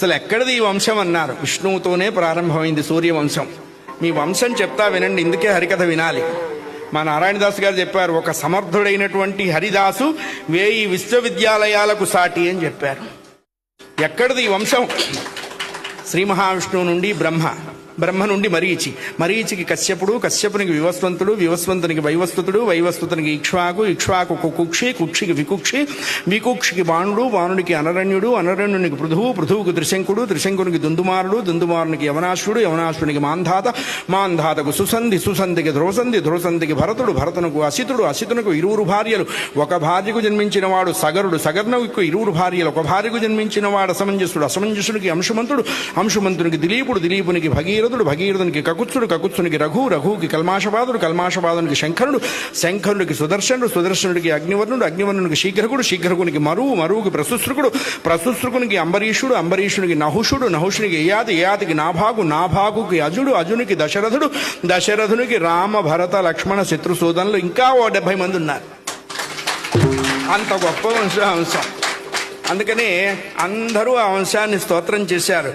అసలు ఎక్కడిది ఈ వంశం అన్నారు. విష్ణువుతోనే ప్రారంభమైంది సూర్యవంశం. మీ వంశం చెప్తా వినండి, ఇందుకే హరికథ వినాలి. మా నారాయణదాసు గారు చెప్పారు, ఒక సమర్థుడైనటువంటి హరిదాసు 1000 విశ్వవిద్యాలయాలకు సాటి అని చెప్పారు. ఎక్కడిది ఈ వంశం? శ్రీ మహావిష్ణువు నుండి బ్రహ్మ నుండి మరీచికి కశ్యపుడు, కశ్యపునికి వివస్వంతుడు, వివస్వంతునికి వైవస్వతుడు, వైవస్వతునికి ఇక్ష్వాకు కుక్షికి వికుక్షికి బాణుడికి అనరణ్యుడు, అనరణ్యునికి పృథువుకు త్రిశంకునికి దుందుమారునికి యవనాశ్వునికి మాంధాతకు సుసంధికి ధ్రువసంధికి భరతునికి అసితునకు 2 భార్యలు, ఒక భార్యకు జన్మించిన వాడు సగరునకు 2 భార్యలు, ఒక భార్యకు జన్మించిన వాడు అసమంజసుడికి అంశుమంతునికి దిలీపునికి భగీరథునికి కకుత్సునికి రఘుకి కల్మాషపాదునికి శంఖరుడికి సుదర్శనుడికి అగ్నివర్ణుడికి శీఘ్రకునికి మరువుకి ప్రశుశ్రుకునికి అంబరీషునికి నహుషునికి యయాతికి నాభాగుకి అజునికి దశరథునికి రామ భరత లక్ష్మణ శత్రుసూదనులు, ఇంకా 70 మంది ఉన్నారు. అంత గొప్ప వంశం. అందుకనే అందరూ ఆ వంశాన్ని స్తోత్రం చేశారు.